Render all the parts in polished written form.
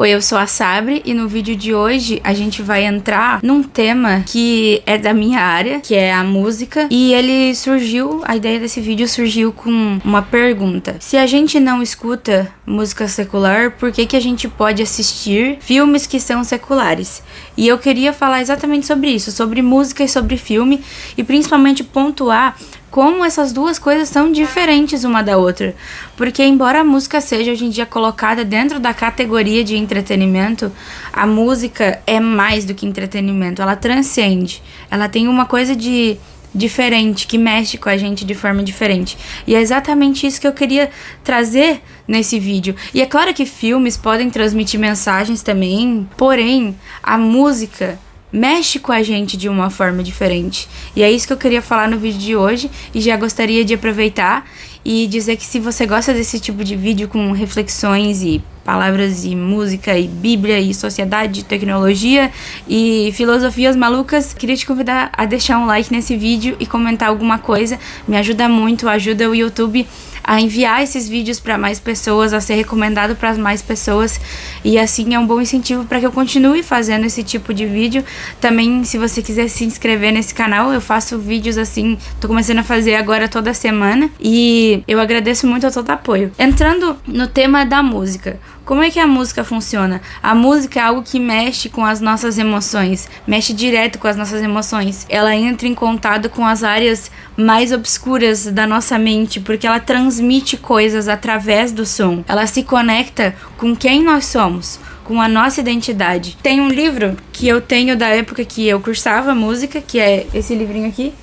Oi, eu sou a Sabre e no vídeo de hoje a gente vai entrar num tema que é da minha área, que é a música, e a ideia desse vídeo surgiu com uma pergunta. Se a gente não escuta música secular, por que a gente pode assistir filmes que são seculares? E eu queria falar exatamente sobre isso, sobre música e sobre filme, e principalmente pontuar como essas duas coisas são diferentes uma da outra. Porque embora a música seja hoje em dia colocada dentro da categoria de entretenimento, a música é mais do que entretenimento, ela transcende. Ela tem uma coisa de diferente, que mexe com a gente de forma diferente. E é exatamente isso que eu queria trazer nesse vídeo. E é claro que filmes podem transmitir mensagens também, porém, a música mexe com a gente de uma forma diferente. E é isso que eu queria falar no vídeo de hoje. E já gostaria de aproveitar e dizer que se você gosta desse tipo de vídeo com reflexões e palavras e música e bíblia e sociedade, tecnologia e filosofias malucas, queria te convidar a deixar um like nesse vídeo e comentar alguma coisa. Me ajuda muito, ajuda o YouTube a enviar esses vídeos para mais pessoas, a ser recomendado para mais pessoas, e assim é um bom incentivo para que eu continue fazendo esse tipo de vídeo. Também, se você quiser se inscrever nesse canal, eu faço vídeos assim, tô começando a fazer agora toda semana, e eu agradeço muito a todo apoio. Entrando no tema da música, como é que a música funciona? A música é algo que mexe com as nossas emoções, mexe direto com as nossas emoções. Ela entra em contato com as áreas mais obscuras da nossa mente, porque ela transmite coisas através do som. Ela se conecta com quem nós somos, com a nossa identidade. Tem um livro que eu tenho da época que eu cursava música, que é esse livrinho aqui.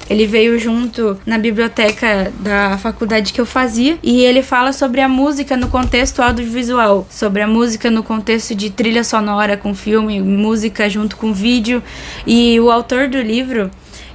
Ele veio junto na biblioteca da faculdade que eu fazia, e ele fala sobre a música no contexto audiovisual, sobre a música no contexto de trilha sonora com filme, música junto com vídeo. E o autor do livro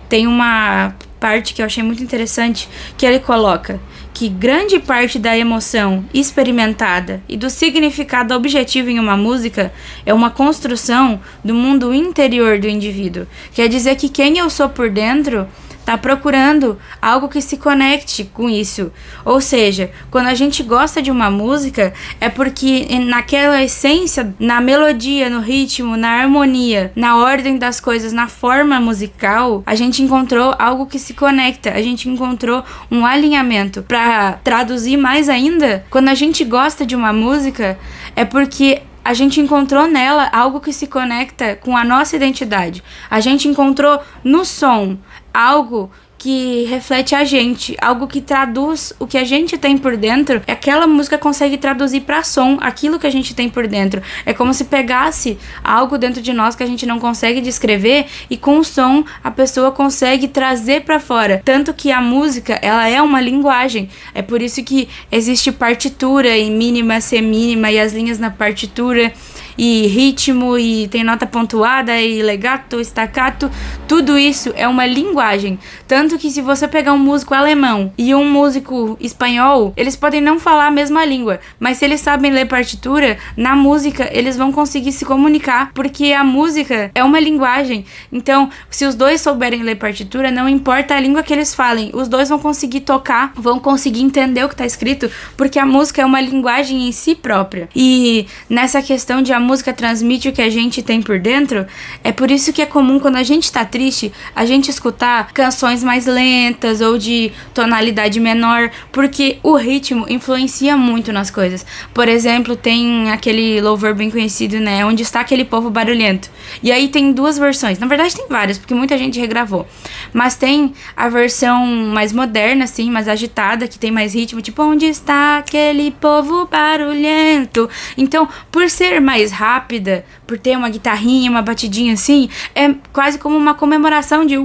tem uma parte que eu achei muito interessante, que ele coloca que grande parte da emoção experimentada e do significado objetivo em uma música é uma construção do mundo interior do indivíduo. Quer dizer que quem eu sou por dentro tá procurando algo que se conecte com isso. Ou seja, quando a gente gosta de uma música, é porque naquela essência, na melodia, no ritmo, na harmonia, na ordem das coisas, na forma musical, a gente encontrou algo que se conecta, a gente encontrou um alinhamento. Para traduzir mais ainda, quando a gente gosta de uma música, é porque a gente encontrou nela algo que se conecta com a nossa identidade. A gente encontrou no som algo que reflete a gente, algo que traduz o que a gente tem por dentro. Aquela música consegue traduzir para som aquilo que a gente tem por dentro. É como se pegasse algo dentro de nós que a gente não consegue descrever, e com o som a pessoa consegue trazer para fora. Tanto que a música, ela é uma linguagem. É por isso que existe partitura em mínima, semínima, e as linhas na partitura, e ritmo, e tem nota pontuada, e legato, staccato. Tudo isso é uma linguagem. Tanto que se você pegar um músico alemão e um músico espanhol, eles podem não falar a mesma língua, mas se eles sabem ler partitura, na música eles vão conseguir se comunicar, porque a música é uma linguagem. Então, se os dois souberem ler partitura, não importa a língua que eles falem, os dois vão conseguir tocar, vão conseguir entender o que está escrito, porque a música é uma linguagem em si própria. E nessa questão de a música transmite o que a gente tem por dentro, é por isso que é comum, quando a gente tá triste, a gente escutar canções mais lentas ou de tonalidade menor, porque o ritmo influencia muito nas coisas. Por exemplo, tem aquele louvor bem conhecido, né, Onde Está Aquele Povo Barulhento. E aí tem duas versões, na verdade tem várias, porque muita gente regravou, mas tem a versão mais moderna, assim, mais agitada, que tem mais ritmo, tipo Onde Está Aquele Povo Barulhento. Então, por ser mais rápida, por ter uma guitarrinha, uma batidinha assim, é quase como uma comemoração de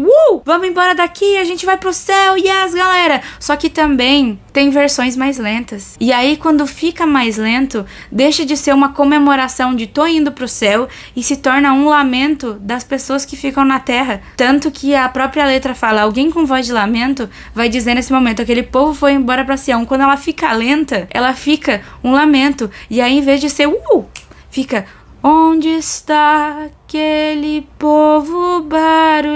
vamos embora daqui, a gente vai pro céu, yes, galera! Só que também tem versões mais lentas. E aí, quando fica mais lento, deixa de ser uma comemoração de tô indo pro céu e se torna um lamento das pessoas que ficam na terra. Tanto que a própria letra fala, alguém com voz de lamento vai dizer nesse momento, aquele povo foi embora pra Sião. Quando ela fica lenta, ela fica um lamento. E aí, em vez de ser fica Onde está aquele povo barulhento?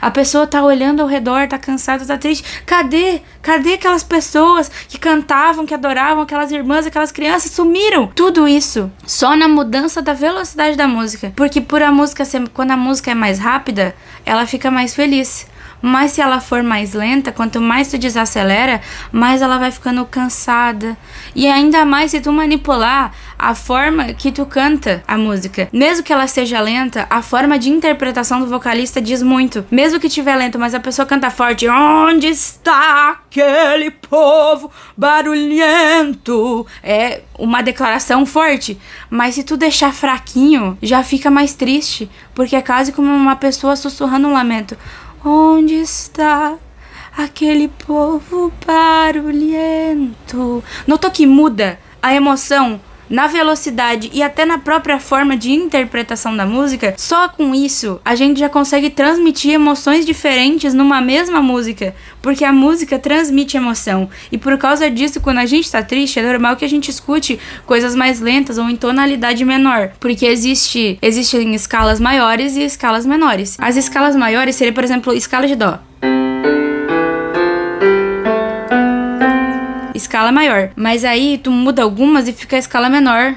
A pessoa tá olhando ao redor, tá cansada, tá triste. Cadê? Cadê aquelas pessoas que cantavam, que adoravam, aquelas irmãs, aquelas crianças? Sumiram! Tudo isso só na mudança da velocidade da música. Porque quando a música é mais rápida, ela fica mais feliz. Mas se ela for mais lenta, quanto mais tu desacelera, mais ela vai ficando cansada. E ainda mais se tu manipular a forma que tu canta a música. Mesmo que ela seja lenta, a forma de interpretação do vocalista diz muito. Mesmo que tiver lento, mas a pessoa canta forte. Onde está aquele povo barulhento? É uma declaração forte. Mas se tu deixar fraquinho, já fica mais triste. Porque é quase como uma pessoa sussurrando um lamento. Onde está aquele povo barulhento? Notou que muda a emoção na velocidade e até na própria forma de interpretação da música? Só com isso, a gente já consegue transmitir emoções diferentes numa mesma música. Porque a música transmite emoção. E por causa disso, quando a gente tá triste, é normal que a gente escute coisas mais lentas ou em tonalidade menor. Porque existem escalas maiores e escalas menores. As escalas maiores seria, por exemplo, escala de dó. Escala maior. Mas aí tu muda algumas e fica a escala menor.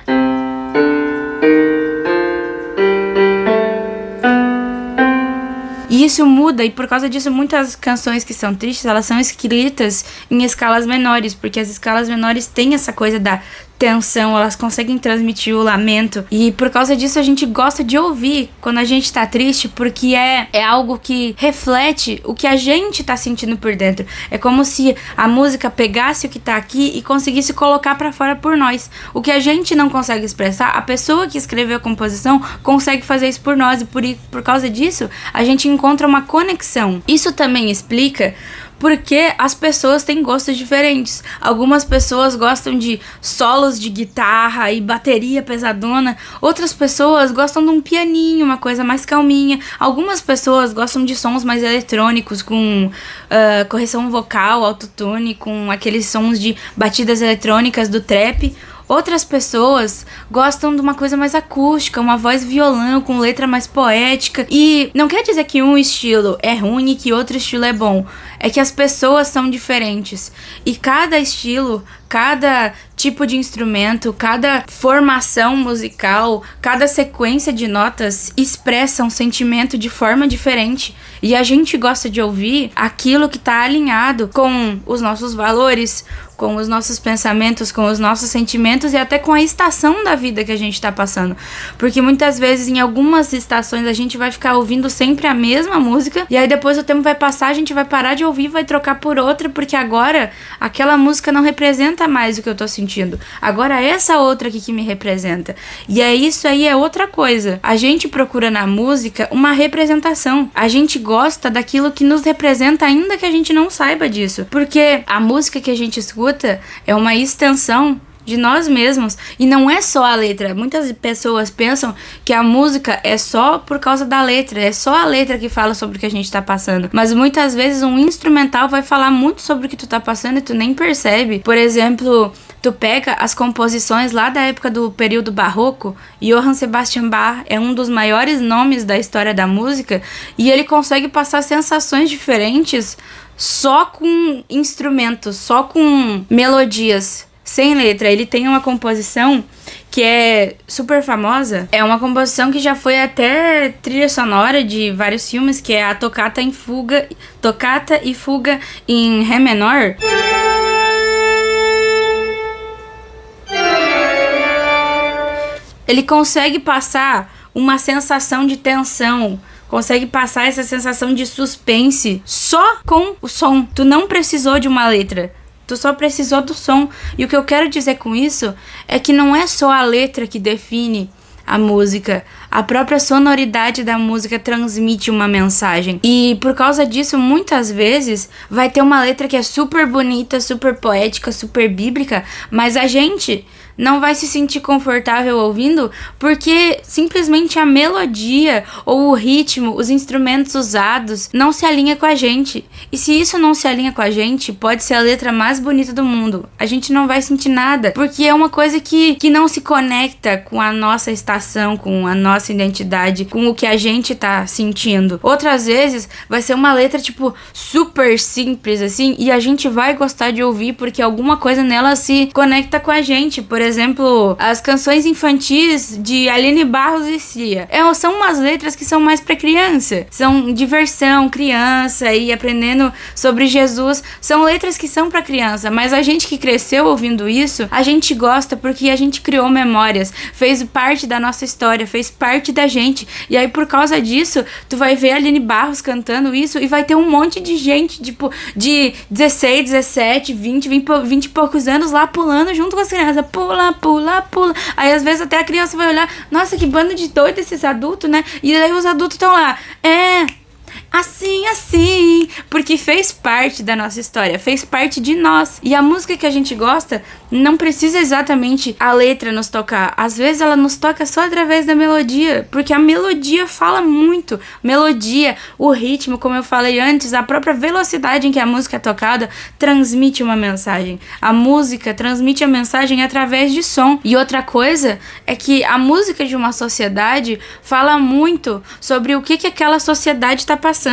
E isso muda, e por causa disso muitas canções que são tristes, elas são escritas em escalas menores, porque as escalas menores têm essa coisa da tensão, elas conseguem transmitir o lamento, e por causa disso a gente gosta de ouvir quando a gente tá triste, porque é algo que reflete o que a gente tá sentindo por dentro. É como se a música pegasse o que tá aqui e conseguisse colocar pra fora por nós. O que a gente não consegue expressar, a pessoa que escreveu a composição consegue fazer isso por nós, e por causa disso a gente encontra uma conexão. Isso também explica porque as pessoas têm gostos diferentes. Algumas pessoas gostam de solos de guitarra e bateria pesadona. Outras pessoas gostam de um pianinho, uma coisa mais calminha. Algumas pessoas gostam de sons mais eletrônicos, com correção vocal, autotune, com aqueles sons de batidas eletrônicas do trap. Outras pessoas gostam de uma coisa mais acústica, uma voz violão com letra mais poética. E não quer dizer que um estilo é ruim e que outro estilo é bom. É que as pessoas são diferentes. E cada estilo, cada tipo de instrumento, cada formação musical, cada sequência de notas expressa um sentimento de forma diferente. E a gente gosta de ouvir aquilo que está alinhado com os nossos valores, com os nossos pensamentos, com os nossos sentimentos e até com a estação da vida que a gente está passando. Porque muitas vezes em algumas estações a gente vai ficar ouvindo sempre a mesma música e aí depois o tempo vai passar, a gente vai parar de ouvir, vai trocar por outra, porque agora aquela música não representa mais o que eu tô sentindo. Agora essa outra aqui que me representa. E isso aí é outra coisa. A gente procura na música uma representação. A gente gosta daquilo que nos representa, ainda que a gente não saiba disso. Porque a música que a gente escuta é uma extensão de nós mesmos, e não é só a letra. Muitas pessoas pensam que a música é só por causa da letra, é só a letra que fala sobre o que a gente tá passando, mas muitas vezes um instrumental vai falar muito sobre o que tu tá passando e tu nem percebe. Por exemplo, tu pega as composições lá da época do período barroco, Johann Sebastian Bach é um dos maiores nomes da história da música, e ele consegue passar sensações diferentes só com instrumentos, só com melodias, sem letra. Ele tem uma composição que é super famosa. É uma composição que já foi até trilha sonora de vários filmes, que é a Tocata e Fuga em Ré menor. Ele consegue passar uma sensação de tensão, consegue passar essa sensação de suspense só com o som. Tu não precisou de uma letra, tu só precisou do som. E o que eu quero dizer com isso é que não é só a letra que define a música. A própria sonoridade da música transmite uma mensagem. E por causa disso, muitas vezes, vai ter uma letra que é super bonita, super poética, super bíblica, mas a gente não vai se sentir confortável ouvindo, porque simplesmente a melodia ou o ritmo, os instrumentos usados, não se alinha com a gente. E se isso não se alinha com a gente, pode ser a letra mais bonita do mundo. A gente não vai sentir nada, porque é uma coisa que não se conecta com a nossa estação, com a nossa identidade, com o que a gente tá sentindo. Outras vezes vai ser uma letra, tipo, super simples, assim, e a gente vai gostar de ouvir porque alguma coisa nela se conecta com a gente. Por exemplo, as canções infantis de Aline Barros e Cia. São umas letras que são mais pra criança. São diversão, criança e aprendendo sobre Jesus. São letras que são pra criança, mas a gente que cresceu ouvindo isso, a gente gosta porque a gente criou memórias, fez parte da nossa história, fez parte da gente. E aí, por causa disso, tu vai ver a Aline Barros cantando isso e vai ter um monte de gente, tipo, de 16, 17, 20 e poucos anos lá pulando junto com as crianças. Pula, pula, pula. Aí, às vezes, até a criança vai olhar, nossa, que bando de doido esses adultos, né? E aí os adultos estão lá, assim, porque fez parte da nossa história, fez parte de nós. E a música que a gente gosta não precisa exatamente a letra nos tocar. Às vezes ela nos toca só através da melodia, porque a melodia fala muito. Melodia, o ritmo, como eu falei antes, a própria velocidade em que a música é tocada transmite uma mensagem. A música transmite a mensagem através de som. E outra coisa é que a música de uma sociedade fala muito sobre o que aquela sociedade está passando.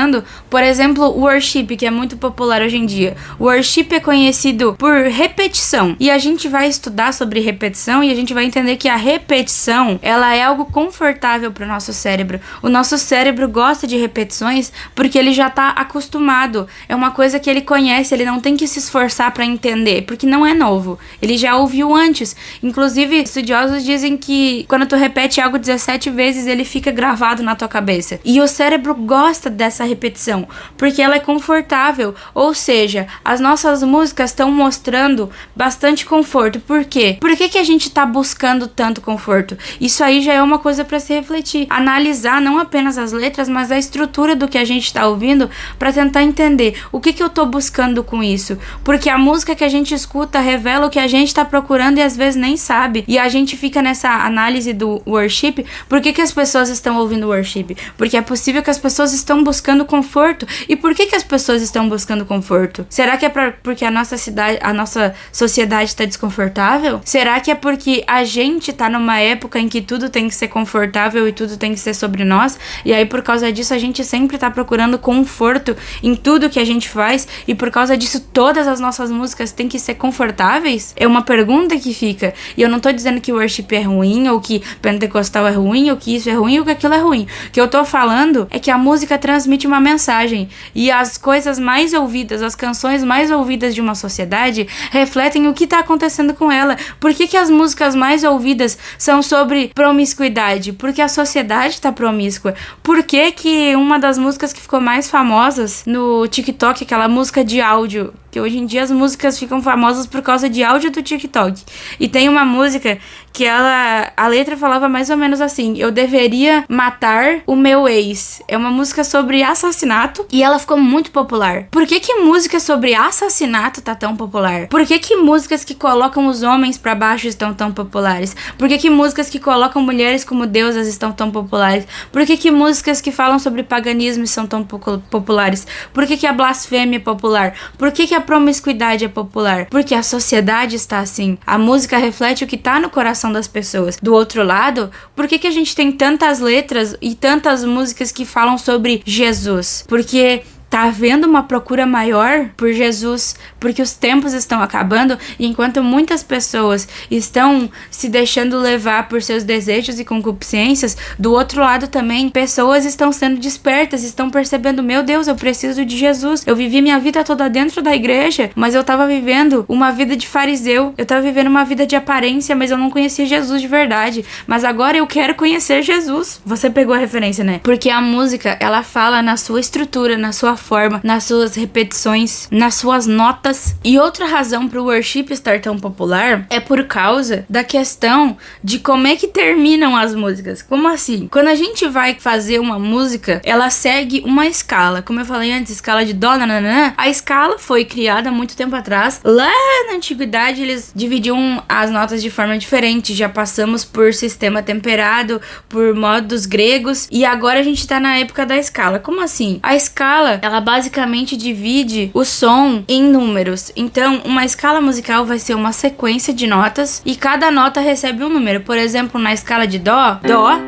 Por exemplo, o worship, que é muito popular hoje em dia. O worship é conhecido por repetição. E a gente vai estudar sobre repetição e a gente vai entender que a repetição, ela é algo confortável para o nosso cérebro. O nosso cérebro gosta de repetições porque ele já está acostumado. É uma coisa que ele conhece, ele não tem que se esforçar para entender, porque não é novo. Ele já ouviu antes. Inclusive, estudiosos dizem que quando tu repete algo 17 vezes, ele fica gravado na tua cabeça. E o cérebro gosta dessa repetição, porque ela é confortável, ou seja, as nossas músicas estão mostrando bastante conforto. Por quê? Por que a gente tá buscando tanto conforto? Isso aí já é uma coisa para se refletir, analisar não apenas as letras, mas a estrutura do que a gente tá ouvindo, para tentar entender o que eu tô buscando com isso, porque a música que a gente escuta revela o que a gente tá procurando e às vezes nem sabe, e a gente fica nessa análise do worship. Por que as pessoas estão ouvindo worship? Porque é possível que as pessoas estão buscando conforto. E por que as pessoas estão buscando conforto? Será que é porque a nossa sociedade está desconfortável? Será que é porque a gente tá numa época em que tudo tem que ser confortável e tudo tem que ser sobre nós? E aí, por causa disso, a gente sempre tá procurando conforto em tudo que a gente faz, e por causa disso, todas as nossas músicas têm que ser confortáveis? É uma pergunta que fica. E eu não tô dizendo que o worship é ruim, ou que pentecostal é ruim, ou que isso é ruim, ou que aquilo é ruim. O que eu tô falando é que a música transmite uma mensagem, e as coisas mais ouvidas, as canções mais ouvidas de uma sociedade refletem o que tá acontecendo com ela. Por que as músicas mais ouvidas são sobre promiscuidade? Porque a sociedade tá promíscua. Por que uma das músicas que ficou mais famosas no TikTok, aquela música de áudio, que hoje em dia as músicas ficam famosas por causa de áudio do TikTok, e tem uma música que a letra falava mais ou menos assim: eu deveria matar o meu ex. É uma música sobre assassinato e ela ficou muito popular. Por que música sobre assassinato tá tão popular? Por que músicas que colocam os homens pra baixo estão tão populares? Por que músicas que colocam mulheres como deusas estão tão populares? Por que músicas que falam sobre paganismo são tão populares? Por que a blasfêmia é popular? Por que a promiscuidade é popular? Porque a sociedade está assim. A música reflete o que tá no coração das pessoas. Do outro lado, por que a gente tem tantas letras e tantas músicas que falam sobre Jesus? Porque tá havendo uma procura maior por Jesus, porque os tempos estão acabando, e enquanto muitas pessoas estão se deixando levar por seus desejos e concupiscências, do outro lado também, pessoas estão sendo despertas, estão percebendo: meu Deus, eu preciso de Jesus. Eu vivi minha vida toda dentro da igreja, mas eu tava vivendo uma vida de fariseu, eu tava vivendo uma vida de aparência, mas eu não conhecia Jesus de verdade. Mas agora eu quero conhecer Jesus. Você pegou a referência, né? Porque a música, ela fala na sua estrutura, na sua forma, nas suas repetições, nas suas notas. E outra razão pro worship estar tão popular é por causa da questão de como é que terminam as músicas. Como assim? Quando a gente vai fazer uma música, ela segue uma escala. Como eu falei antes, escala de dó, nananã. A escala foi criada há muito tempo atrás. Lá na antiguidade, eles dividiam as notas de forma diferente. Já passamos por sistema temperado, por modos gregos, e agora a gente tá na época da escala. Como assim? A escala, ela basicamente divide o som em números. Então, uma escala musical vai ser uma sequência de notas e cada nota recebe um número. Por exemplo, na escala de dó, dó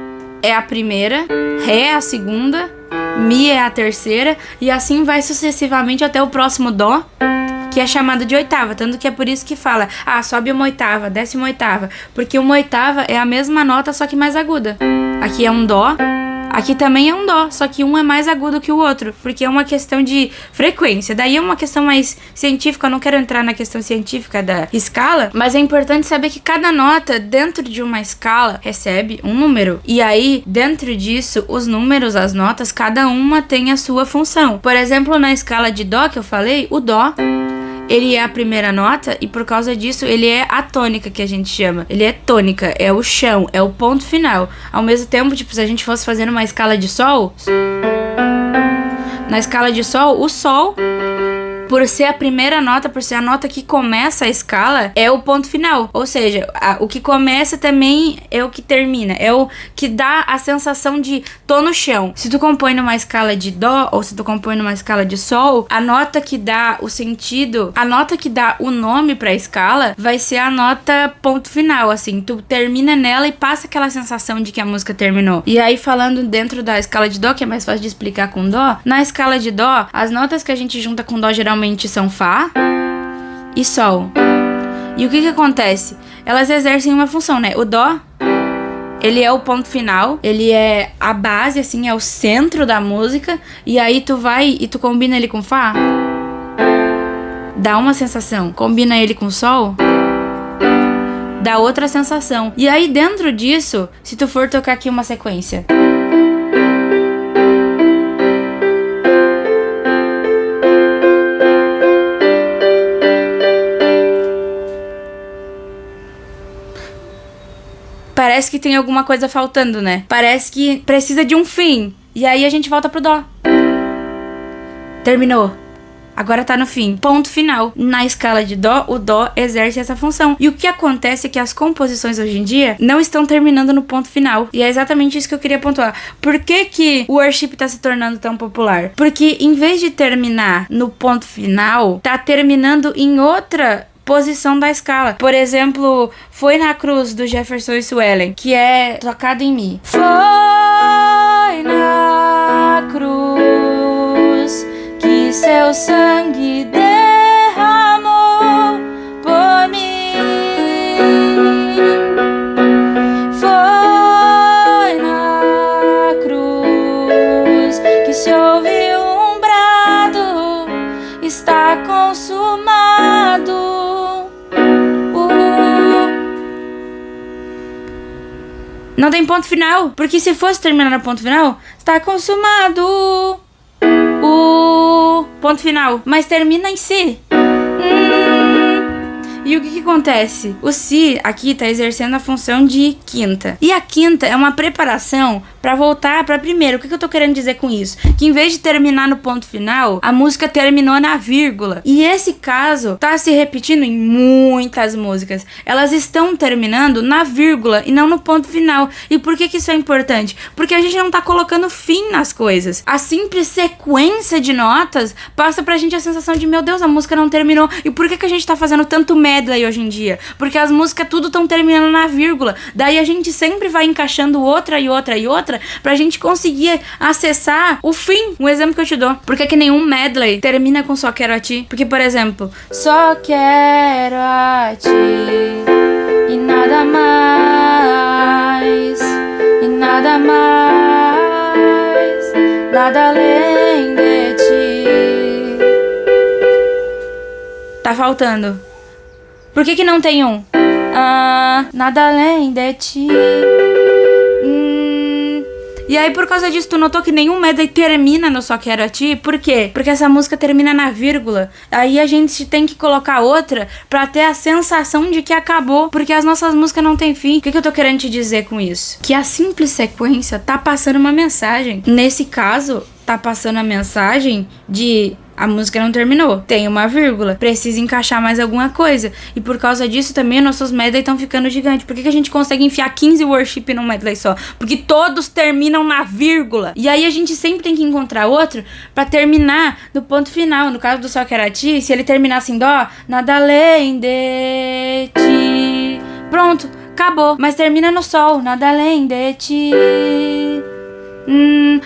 é a primeira, ré é a segunda, mi é a terceira, e assim vai sucessivamente até o próximo dó, que é chamado de oitava. Tanto que é por isso que fala, sobe uma oitava, desce uma oitava, porque uma oitava é a mesma nota, só que mais aguda. Aqui é um dó, aqui também é um dó, só que um é mais agudo que o outro, porque é uma questão de frequência. Daí é uma questão mais científica, eu não quero entrar na questão científica da escala, mas é importante saber que cada nota dentro de uma escala recebe um número. E aí, dentro disso, os números, as notas, cada uma tem a sua função. Por exemplo, na escala de dó que eu falei, o dó, ele é a primeira nota e por causa disso ele é a tônica, que a gente chama. Ele é tônica, é o chão, é o ponto final. Ao mesmo tempo, tipo, se a gente fosse fazendo uma escala de sol, na escala de sol, o sol, por ser a primeira nota, por ser a nota que começa a escala, é o ponto final. Ou seja, o que começa também é o que termina. É o que dá a sensação de tô no chão. Se tu compõe numa escala de dó, ou se tu compõe numa escala de sol, a nota que dá o sentido, a nota que dá o nome pra escala, vai ser a nota ponto final, assim. Tu termina nela e passa aquela sensação de que a música terminou. E aí, falando dentro da escala de dó, que é mais fácil de explicar com dó, na escala de dó, as notas que a gente junta com dó geralmente são Fá e Sol. E o que acontece? Elas exercem uma função, né? O Dó, ele é o ponto final, ele é a base, assim, é o centro da música. E aí tu vai e tu combina ele com Fá, dá uma sensação. Combina ele com Sol, dá outra sensação. E aí dentro disso, se tu for tocar aqui uma sequência, parece que tem alguma coisa faltando, né? Parece que precisa de um fim. E aí a gente volta pro dó. Terminou. Agora tá no fim. Ponto final. Na escala de dó, o dó exerce essa função. E o que acontece é que as composições hoje em dia não estão terminando no ponto final. E é exatamente isso que eu queria pontuar. Por que que o worship tá se tornando tão popular? Porque em vez de terminar no ponto final, tá terminando em outra posição da escala. Por exemplo, Foi na Cruz, do Jefferson Swellen, que é tocado em Mi. Foi na cruz que seu sangue derramou por mim. Foi na cruz que se ouviu um brado, está consumado. Não tem ponto final, porque se fosse terminar no ponto final, está consumado o ponto final, mas termina em si. E o que acontece? O si aqui tá exercendo a função de quinta. E a quinta é uma preparação pra voltar pra primeira. O que eu tô querendo dizer com isso? Que em vez de terminar no ponto final, a música terminou na vírgula. E esse caso tá se repetindo em muitas músicas. Elas estão terminando na vírgula e não no ponto final. E por que isso é importante? Porque a gente não tá colocando fim nas coisas. A simples sequência de notas passa pra gente a sensação de, meu Deus, a música não terminou. E por que a gente tá fazendo tanto medley hoje em dia? Porque as músicas tudo estão terminando na vírgula. Daí a gente sempre vai encaixando outra e outra e outra pra gente conseguir acessar o fim. Um exemplo que eu te dou. Por que nenhum medley termina com Só Quero a Ti? Porque, por exemplo, só quero a ti e nada mais, e nada mais, nada além de ti. Tá faltando. Por que não tem um? Nada além de ti. E aí, por causa disso, tu notou que nenhum medley termina no Só Quero a Ti? Por quê? Porque essa música termina na vírgula. Aí a gente tem que colocar outra pra ter a sensação de que acabou, porque as nossas músicas não têm fim. O que eu tô querendo te dizer com isso? Que a simples sequência tá passando uma mensagem. Nesse caso, tá passando a mensagem de... a música não terminou, tem uma vírgula, precisa encaixar mais alguma coisa. E por causa disso também nossos medley estão ficando gigantes. Por que a gente consegue enfiar 15 worship num medley só? Porque todos terminam na vírgula. E aí a gente sempre tem que encontrar outro pra terminar no ponto final. No caso do Só Quero a Ti, se ele terminasse em dó, nada além de ti. Pronto, acabou. Mas termina no sol, nada além de ti.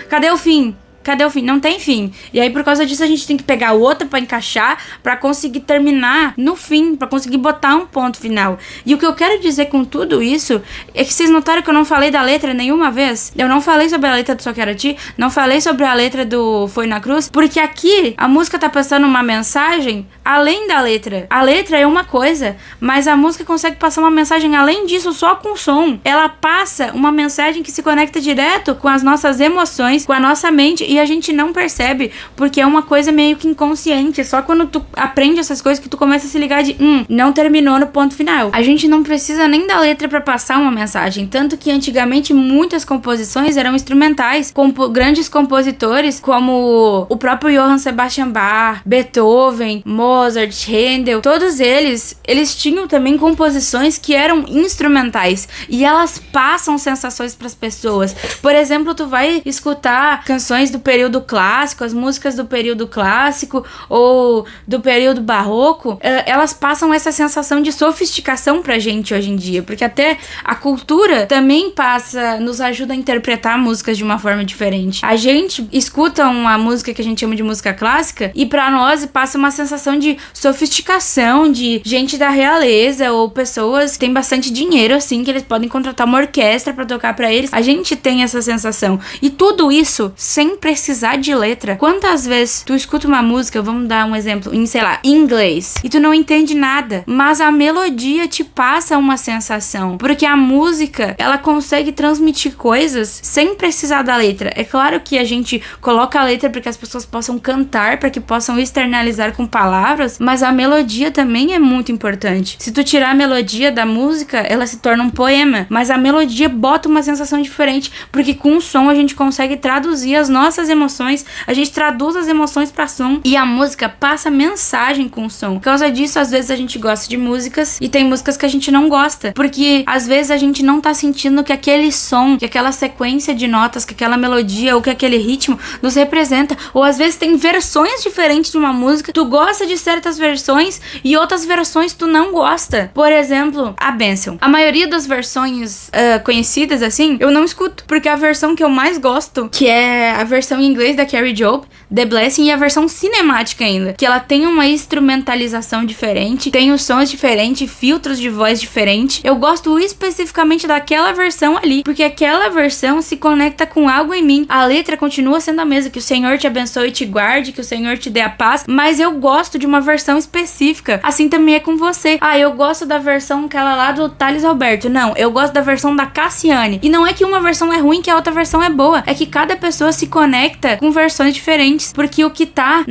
Cadê o fim? Cadê o fim? Não tem fim. E aí, por causa disso, a gente tem que pegar o outro pra encaixar, pra conseguir terminar no fim, pra conseguir botar um ponto final. E o que eu quero dizer com tudo isso é que vocês notaram que eu não falei da letra nenhuma vez. Eu não falei sobre a letra do Só Quero a Ti, não falei sobre a letra do Foi na Cruz, porque aqui a música tá passando uma mensagem além da letra. A letra é uma coisa, mas a música consegue passar uma mensagem além disso só com o som. Ela passa uma mensagem que se conecta direto com as nossas emoções, com a nossa mente, e a gente não percebe, porque é uma coisa meio que inconsciente. Só quando tu aprende essas coisas que tu começa a se ligar de não terminou no ponto final. A gente não precisa nem da letra pra passar uma mensagem, tanto que antigamente muitas composições eram instrumentais, grandes compositores como o próprio Johann Sebastian Bach, Beethoven, Mozart, Handel, todos eles tinham também composições que eram instrumentais, e elas passam sensações pras pessoas. Por exemplo, tu vai escutar canções do período clássico, as músicas do período clássico ou do período barroco, elas passam essa sensação de sofisticação pra gente hoje em dia, porque até a cultura também nos ajuda a interpretar músicas de uma forma diferente. A gente escuta uma música que a gente chama de música clássica e pra nós passa uma sensação de sofisticação, de gente da realeza ou pessoas que têm bastante dinheiro, assim, que eles podem contratar uma orquestra pra tocar pra eles. A gente tem essa sensação. E tudo isso sem precisar de letra. Quantas vezes tu escuta uma música, vamos dar um exemplo, em, sei lá, inglês, e tu não entende nada, mas a melodia te passa uma sensação, porque a música, ela consegue transmitir coisas sem precisar da letra. É claro que a gente coloca a letra para que as pessoas possam cantar, para que possam externalizar com palavras, mas a melodia também é muito importante. Se tu tirar a melodia da música, ela se torna um poema, mas a melodia bota uma sensação diferente, porque com o som a gente consegue traduzir as nossas emoções, a gente traduz as emoções pra som, e a música passa mensagem com o som. Por causa disso, às vezes a gente gosta de músicas e tem músicas que a gente não gosta, porque às vezes a gente não tá sentindo que aquele som, que aquela sequência de notas, que aquela melodia ou que aquele ritmo nos representa, ou às vezes tem versões diferentes de uma música, tu gosta de certas versões e outras versões tu não gosta. Por exemplo, a Bênção. A maioria das versões conhecidas, assim, eu não escuto, porque a versão que eu mais gosto, que é a versão em inglês da Carrie Job, The Blessing, e a versão cinemática ainda, que ela tem uma instrumentalização diferente, tem os sons diferentes, filtros de voz diferentes. Eu gosto especificamente daquela versão ali, porque aquela versão se conecta com algo em mim. A letra continua sendo a mesma, que o Senhor te abençoe e te guarde, que o Senhor te dê a paz, mas eu gosto de uma versão específica. Assim também é com você. Eu gosto da versão aquela lá do Thales Alberto. Não, eu gosto da versão da Cassiane. E não é que uma versão é ruim, que a outra versão é boa. É que cada pessoa se conecta com versões diferentes, porque o que tá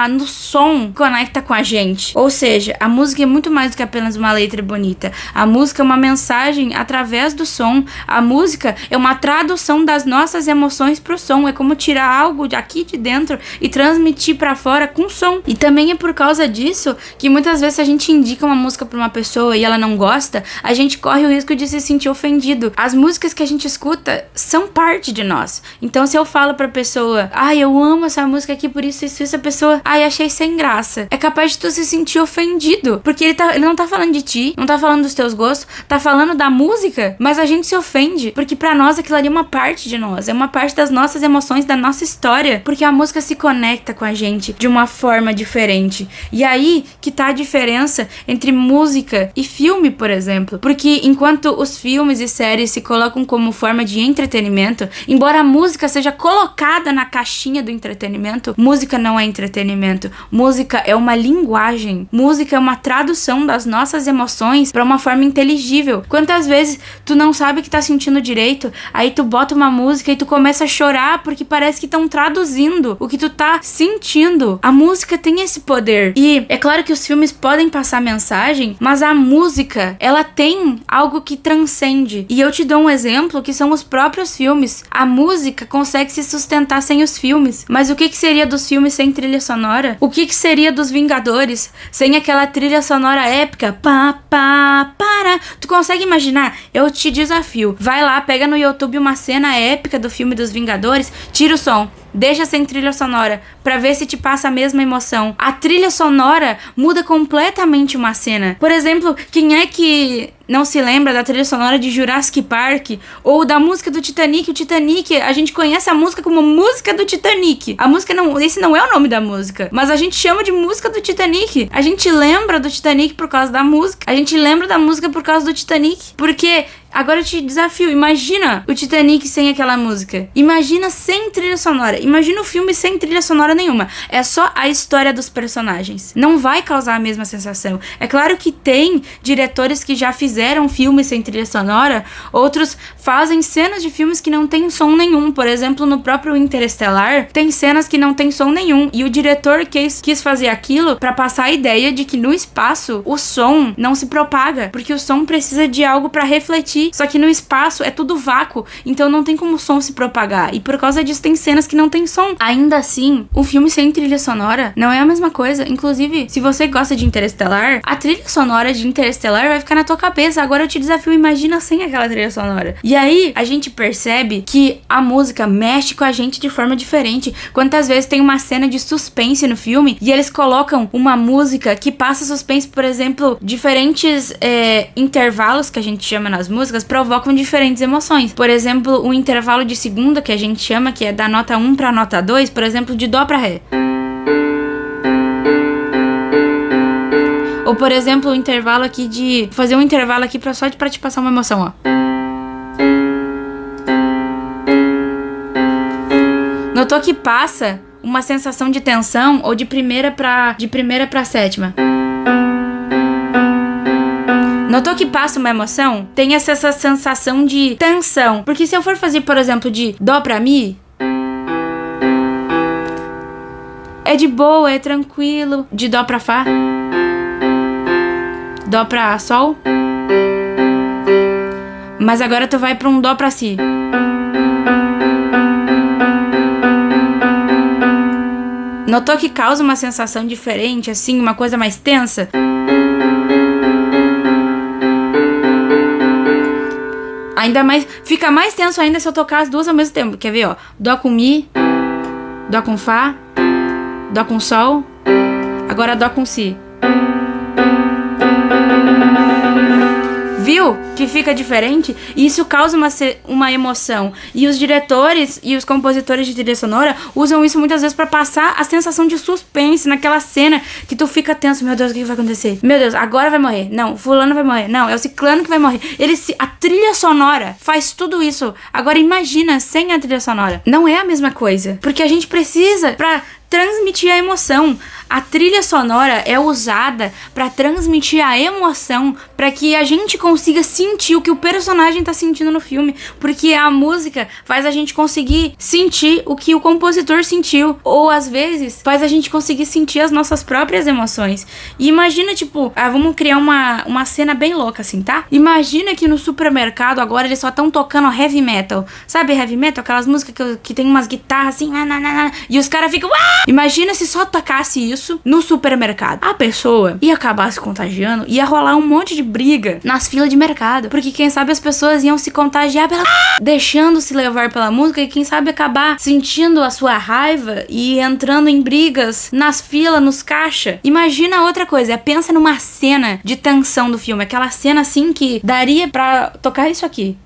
no som conecta com a gente. Ou seja, a música é muito mais do que apenas uma letra bonita. A música é uma mensagem através do som. A música é uma tradução das nossas emoções pro som. É como tirar algo aqui de dentro e transmitir pra fora com som. E também é por causa disso que muitas vezes, se a gente indica uma música pra uma pessoa e ela não gosta, a gente corre o risco de se sentir ofendido. As músicas que a gente escuta são parte de nós. Então, se eu falo pra pessoa, eu amo essa música aqui, por isso, a pessoa, achei sem graça, é capaz de tu se sentir ofendido, porque ele não tá falando de ti, não tá falando dos teus gostos, tá falando da música, mas a gente se ofende, porque pra nós aquilo ali é uma parte de nós, é uma parte das nossas emoções, da nossa história, porque a música se conecta com a gente de uma forma diferente. E aí que tá a diferença entre música e filme, por exemplo, porque enquanto os filmes e séries se colocam como forma de entretenimento, embora a música seja colocada colocada na caixinha do entretenimento, música não é entretenimento. Música é uma linguagem. Música é uma tradução das nossas emoções pra uma forma inteligível. Quantas vezes tu não sabe o que tá sentindo direito, aí tu bota uma música e tu começa a chorar porque parece que estão traduzindo o que tu tá sentindo. A música tem esse poder. E é claro que os filmes podem passar mensagem, mas a música, ela tem algo que transcende. E eu te dou um exemplo que são os próprios filmes. A música consegue se sustentar sem os filmes. Mas o que seria dos filmes sem trilha sonora? O que seria dos Vingadores sem aquela trilha sonora épica? Pá, pá, para. Tu consegue imaginar? Eu te desafio. Vai lá, pega no YouTube uma cena épica do filme dos Vingadores, tira o som, deixa sem trilha sonora, pra ver se te passa a mesma emoção. A trilha sonora muda completamente uma cena. Por exemplo, quem é que não se lembra da trilha sonora de Jurassic Park? Ou da música do Titanic? O Titanic, a gente conhece a música como música do Titanic. A música não, esse não é o nome da música, mas a gente chama de música do Titanic. A gente lembra do Titanic por causa da música. A gente lembra da música por causa do Titanic. Porque agora eu te desafio, imagina o Titanic sem aquela música. Imagina sem trilha sonora. Imagina o filme sem trilha sonora nenhuma. É só a história dos personagens. Não vai causar a mesma sensação. É claro que tem diretores que já fizeram filmes sem trilha sonora. Outros fazem cenas de filmes que não tem som nenhum. Por exemplo, no próprio Interestelar, tem cenas que não tem som nenhum. E o diretor quis fazer aquilo pra passar a ideia de que no espaço o som não se propaga. Porque o som precisa de algo pra refletir. Só que no espaço é tudo vácuo, então não tem como o som se propagar. E por causa disso tem cenas que não tem som. Ainda assim, um filme sem trilha sonora não é a mesma coisa. Inclusive, se você gosta de Interestelar, a trilha sonora de Interestelar vai ficar na tua cabeça. Agora eu te desafio, imagina sem aquela trilha sonora. E aí, a gente percebe que a música mexe com a gente de forma diferente. Quantas vezes tem uma cena de suspense no filme e eles colocam uma música que passa suspense, por exemplo, diferentes intervalos que a gente chama nas músicas provocam diferentes emoções. Por exemplo, o intervalo de segunda, que a gente chama, que é da nota 1 pra nota 2, por exemplo, de dó pra ré. Ou, por exemplo, o intervalo aqui de... fazer um intervalo aqui só pra te passar uma emoção, ó. Notou que passa uma sensação de tensão ou de primeira pra sétima? Notou que passa uma emoção? Tem essa sensação de tensão. Porque se eu for fazer, por exemplo, de dó pra mi, é de boa, é tranquilo. De dó pra fá, dó pra sol. Mas agora tu vai pra um dó pra si. Notou que causa uma sensação diferente, assim, uma coisa mais tensa? Ainda mais, fica mais tenso ainda se eu tocar as duas ao mesmo tempo. Quer ver, ó? Dó com mi, dó com fá, dó com sol, agora dó com si. Viu que fica diferente? E isso causa uma emoção. E os diretores e os compositores de trilha sonora usam isso muitas vezes pra passar a sensação de suspense naquela cena que tu fica tenso. Meu Deus, o que vai acontecer? Meu Deus, agora vai morrer. Não, fulano vai morrer. Não, é o ciclano que vai morrer. A trilha sonora faz tudo isso. Agora imagina sem a trilha sonora. Não é a mesma coisa. Porque a gente precisa pra transmitir a emoção. A trilha sonora é usada pra transmitir a emoção, pra que a gente consiga sentir o que o personagem tá sentindo no filme, porque a música faz a gente conseguir sentir o que o compositor sentiu, ou às vezes faz a gente conseguir sentir as nossas próprias emoções. E imagina, tipo, vamos criar uma cena bem louca assim, tá? Imagina que no supermercado agora eles só estão tocando heavy metal. Sabe heavy metal? Aquelas músicas que tem umas guitarras assim, e os caras ficam... Imagina se só tocasse isso no supermercado. A pessoa ia acabar se contagiando, ia rolar um monte de briga nas filas de mercado, porque quem sabe as pessoas iam se contagiar deixando se levar pela música, e quem sabe acabar sentindo a sua raiva e entrando em brigas nas filas, nos caixa. Imagina outra coisa, pensa numa cena de tensão do filme, aquela cena assim que daria pra tocar isso aqui.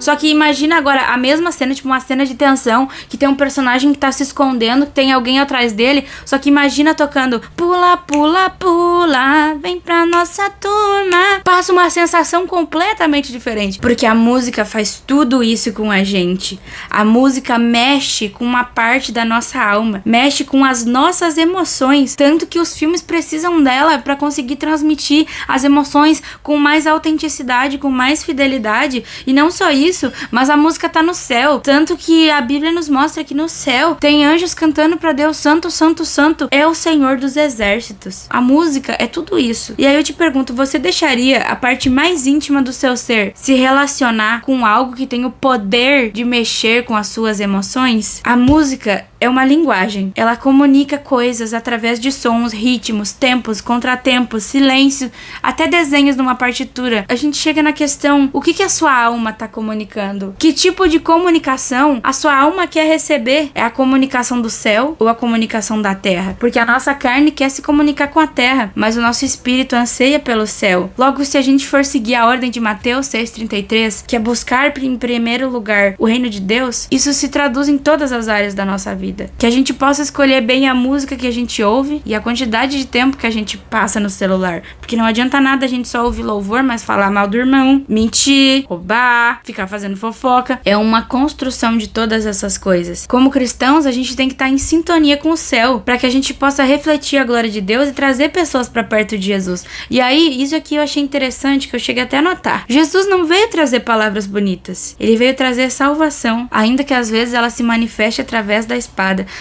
Só que imagina agora a mesma cena, tipo uma cena de tensão, que tem um personagem que tá se escondendo, que tem alguém atrás dele, só que imagina tocando pula, pula, pula, vem pra nossa turma. Passa uma sensação completamente diferente, porque a música faz tudo isso com a gente. A música mexe com uma parte da nossa alma, mexe com as nossas emoções, tanto que os filmes precisam dela pra conseguir transmitir as emoções com mais autenticidade, com mais fidelidade. E não só isso, mas a música tá no céu, tanto que a Bíblia nos mostra que no céu tem anjos cantando pra Deus, santo, santo, santo, é o Senhor dos exércitos. A música é tudo isso. E aí eu te pergunto, você deixaria a parte mais íntima do seu ser se relacionar com algo que tem o poder de mexer com as suas emoções? A música é uma linguagem. Ela comunica coisas através de sons, ritmos, tempos, contratempos, silêncio, até desenhos numa partitura. A gente chega na questão, o que a sua alma tá comunicando? Que tipo de comunicação a sua alma quer receber? É a comunicação do céu ou a comunicação da terra? Porque a nossa carne quer se comunicar com a terra, mas o nosso espírito anseia pelo céu. Logo, se a gente for seguir a ordem de Mateus 6,33, que é buscar em primeiro lugar o reino de Deus, isso se traduz em todas as áreas da nossa vida. Que a gente possa escolher bem a música que a gente ouve e a quantidade de tempo que a gente passa no celular. Porque não adianta nada a gente só ouvir louvor, mas falar mal do irmão, mentir, roubar, ficar fazendo fofoca. É uma construção de todas essas coisas. Como cristãos, a gente tem que estar em sintonia com o céu, para que a gente possa refletir a glória de Deus e trazer pessoas para perto de Jesus. E aí, isso aqui eu achei interessante, que eu cheguei até a notar. Jesus não veio trazer palavras bonitas. Ele veio trazer salvação, ainda que às vezes ela se manifeste através da espada.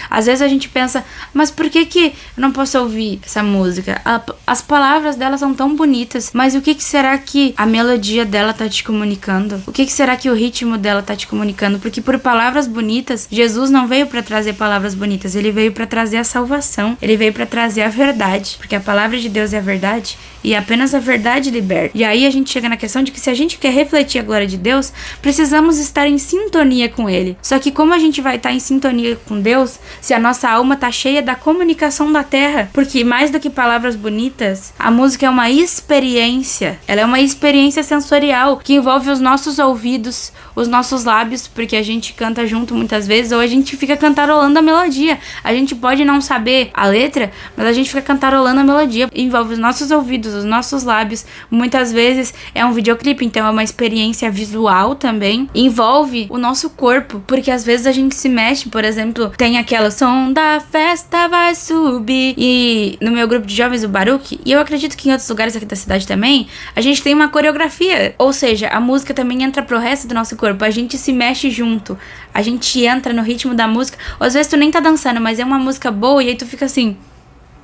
Às vezes a gente pensa, mas por que eu não posso ouvir essa música? As palavras dela são tão bonitas, mas o que será que a melodia dela tá te comunicando? O que será que o ritmo dela tá te comunicando? Porque por palavras bonitas, Jesus não veio para trazer palavras bonitas, ele veio para trazer a salvação, ele veio para trazer a verdade, porque a palavra de Deus é a verdade e apenas a verdade liberta. E aí a gente chega na questão de que se a gente quer refletir a glória de Deus, precisamos estar em sintonia com ele. Só que como a gente vai estar em sintonia com Deus se a nossa alma tá cheia da comunicação da terra? Porque mais do que palavras bonitas, a música é uma experiência. Ela é uma experiência sensorial que envolve os nossos ouvidos, os nossos lábios, porque a gente canta junto muitas vezes, ou a gente fica cantarolando a melodia. A gente pode não saber a letra, mas a gente fica cantarolando a melodia. Envolve os nossos ouvidos, os nossos lábios. Muitas vezes é um videoclipe, então é uma experiência visual também. Envolve o nosso corpo, porque às vezes a gente se mexe, por exemplo, tem aquela som da festa vai subir. E no meu grupo de jovens, o Baruch, e eu acredito que em outros lugares aqui da cidade também, a gente tem uma coreografia. Ou seja, a música também entra pro resto do nosso corpo. A gente se mexe junto. A gente entra no ritmo da música. Ou às vezes tu nem tá dançando, mas é uma música boa e aí tu fica assim...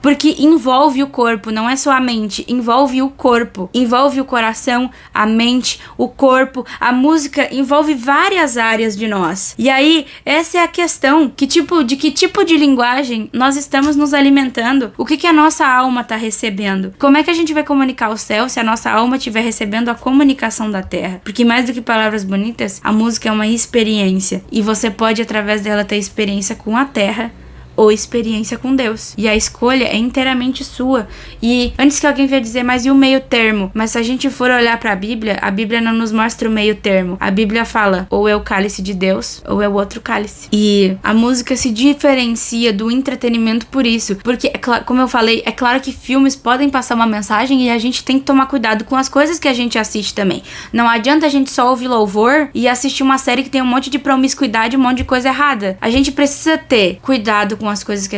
Porque envolve o corpo, não é só a mente, envolve o corpo, envolve o coração, a mente, o corpo. A música envolve várias áreas de nós. E aí, essa é a questão, que tipo de linguagem nós estamos nos alimentando? O que a nossa alma está recebendo? Como é que a gente vai comunicar o céu se a nossa alma estiver recebendo a comunicação da terra? Porque mais do que palavras bonitas, a música é uma experiência. E você pode, através dela, ter experiência com a terra, ou experiência com Deus. E a escolha é inteiramente sua. E antes que alguém venha dizer, mas e o meio termo? Mas se a gente for olhar pra Bíblia, a Bíblia não nos mostra o meio termo. A Bíblia fala, ou é o cálice de Deus, ou é o outro cálice. E a música se diferencia do entretenimento por isso. Porque, como eu falei, é claro que filmes podem passar uma mensagem e a gente tem que tomar cuidado com as coisas que a gente assiste também. Não adianta a gente só ouvir louvor e assistir uma série que tem um monte de promiscuidade, um monte de coisa errada. A gente precisa ter cuidado com as coisas que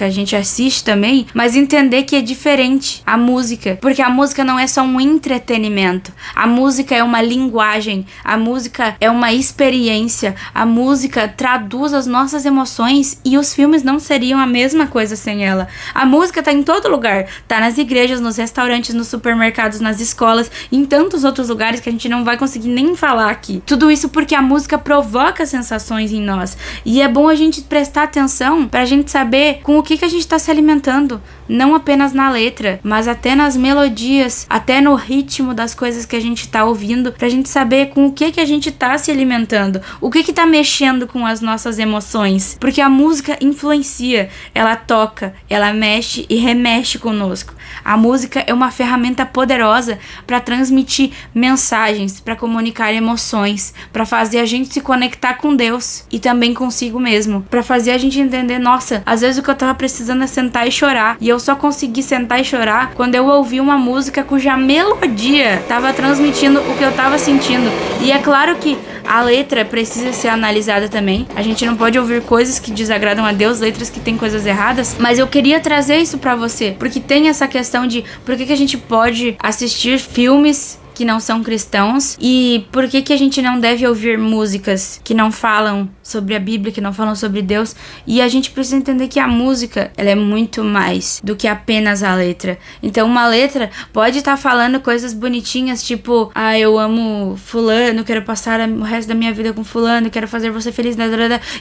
a gente assiste também, mas entender que é diferente a música, porque a música não é só um entretenimento, a música é uma linguagem, a música é uma experiência, a música traduz as nossas emoções e os filmes não seriam a mesma coisa sem ela. A música tá em todo lugar, tá nas igrejas, nos restaurantes, nos supermercados, nas escolas e em tantos outros lugares que a gente não vai conseguir nem falar aqui. Tudo isso porque a música provoca sensações em nós e é bom a gente prestar atenção pra gente saber com o que a gente tá se alimentando, não apenas na letra, mas até nas melodias, até no ritmo das coisas que a gente tá ouvindo, pra gente saber com o que a gente tá se alimentando, o que tá mexendo com as nossas emoções, porque a música influencia, ela toca, ela mexe e remexe conosco. A música é uma ferramenta poderosa para transmitir mensagens, para comunicar emoções, para fazer a gente se conectar com Deus e também consigo mesmo, para fazer a gente entender, nossa, às vezes o que eu tava precisando é sentar e chorar, e eu só consegui sentar e chorar quando eu ouvi uma música cuja melodia tava transmitindo o que eu tava sentindo. E é claro que a letra precisa ser analisada também. A gente não pode ouvir coisas que desagradam a Deus, letras que tem coisas erradas. Mas eu queria trazer isso pra você, porque tem essa questão de por que a gente pode assistir filmes que não são cristãos e por que a gente não deve ouvir músicas que não falam sobre a Bíblia, que não falam sobre Deus. E a gente precisa entender que a música, ela é muito mais do que apenas a letra. Então uma letra pode estar falando coisas bonitinhas, tipo, eu amo fulano, quero passar o resto da minha vida com fulano, quero fazer você feliz,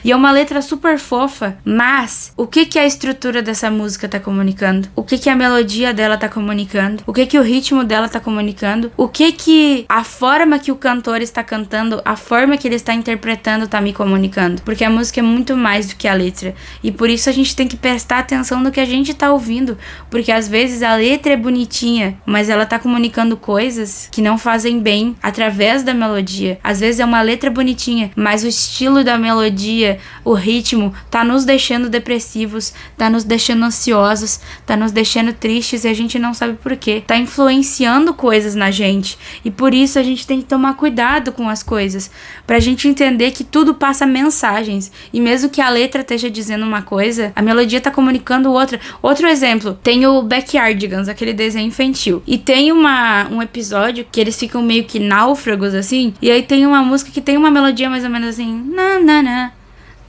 e é uma letra super fofa, mas o que a estrutura dessa música tá comunicando? O que a melodia dela tá comunicando? O que o ritmo dela tá comunicando? O que a forma que o cantor está cantando, a forma que ele está interpretando tá me comunicando? Porque a música é muito mais do que a letra. E por isso a gente tem que prestar atenção no que a gente tá ouvindo. Porque às vezes a letra é bonitinha, mas ela tá comunicando coisas que não fazem bem através da melodia. Às vezes é uma letra bonitinha, mas o estilo da melodia, o ritmo, tá nos deixando depressivos, tá nos deixando ansiosos, tá nos deixando tristes e a gente não sabe por quê. Tá influenciando coisas na gente. E por isso a gente tem que tomar cuidado com as coisas, pra gente entender que tudo passa mensagens, e mesmo que a letra esteja dizendo uma coisa, a melodia tá comunicando outra. Outro exemplo, tem o Backyardigans, aquele desenho infantil, e tem um episódio que eles ficam meio que náufragos assim, e aí tem uma música que tem uma melodia mais ou menos assim, na na na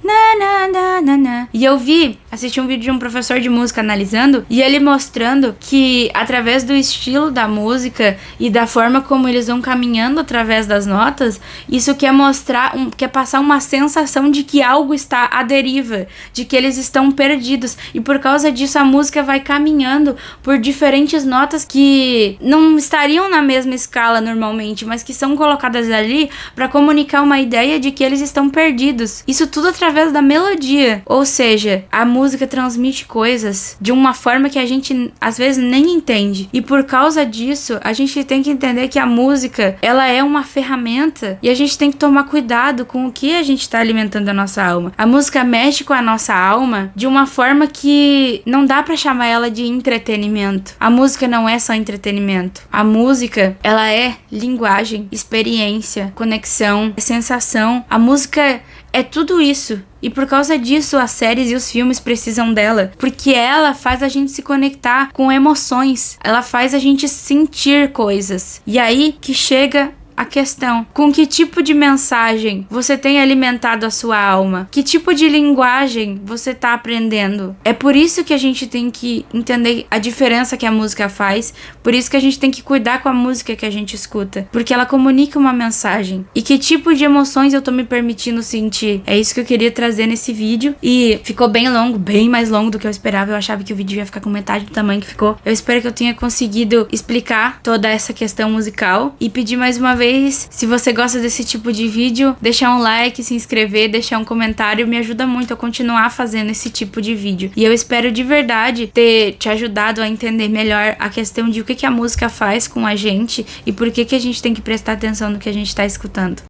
na na na na na. E eu assisti um vídeo de um professor de música analisando, e ele mostrando que através do estilo da música e da forma como eles vão caminhando através das notas, isso quer mostrar, quer passar uma sensação de que algo está à deriva, de que eles estão perdidos, e por causa disso a música vai caminhando por diferentes notas que não estariam na mesma escala normalmente, mas que são colocadas ali para comunicar uma ideia de que eles estão perdidos. Isso tudo através da melodia, ou seja, a música transmite coisas de uma forma que a gente às vezes nem entende, e por causa disso a gente tem que entender que a música, ela é uma ferramenta, e a gente tem que tomar cuidado com o que a gente está alimentando a nossa alma. A música mexe com a nossa alma de uma forma que não dá pra chamar ela de entretenimento. A música não é só entretenimento. A música, ela é linguagem, experiência, conexão, sensação. A música é tudo isso. E por causa disso, as séries e os filmes precisam dela. Porque ela faz a gente se conectar com emoções. Ela faz a gente sentir coisas. E aí que chega a questão: com que tipo de mensagem você tem alimentado a sua alma? Que tipo de linguagem você tá aprendendo? É por isso que a gente tem que entender a diferença que a música faz. Por isso que a gente tem que cuidar com a música que a gente escuta, porque ela comunica uma mensagem. E que tipo de emoções eu tô me permitindo sentir? É isso que eu queria trazer nesse vídeo. E ficou bem longo, bem mais longo do que eu esperava. Eu achava que o vídeo ia ficar com metade do tamanho que ficou. Eu espero que eu tenha conseguido explicar toda essa questão musical, e pedir mais uma vez, se você gosta desse tipo de vídeo, deixar um like, se inscrever, deixar um comentário, me ajuda muito a continuar fazendo esse tipo de vídeo. E eu espero de verdade ter te ajudado a entender melhor a questão de o que a música faz com a gente e por que a gente tem que prestar atenção no que a gente tá escutando.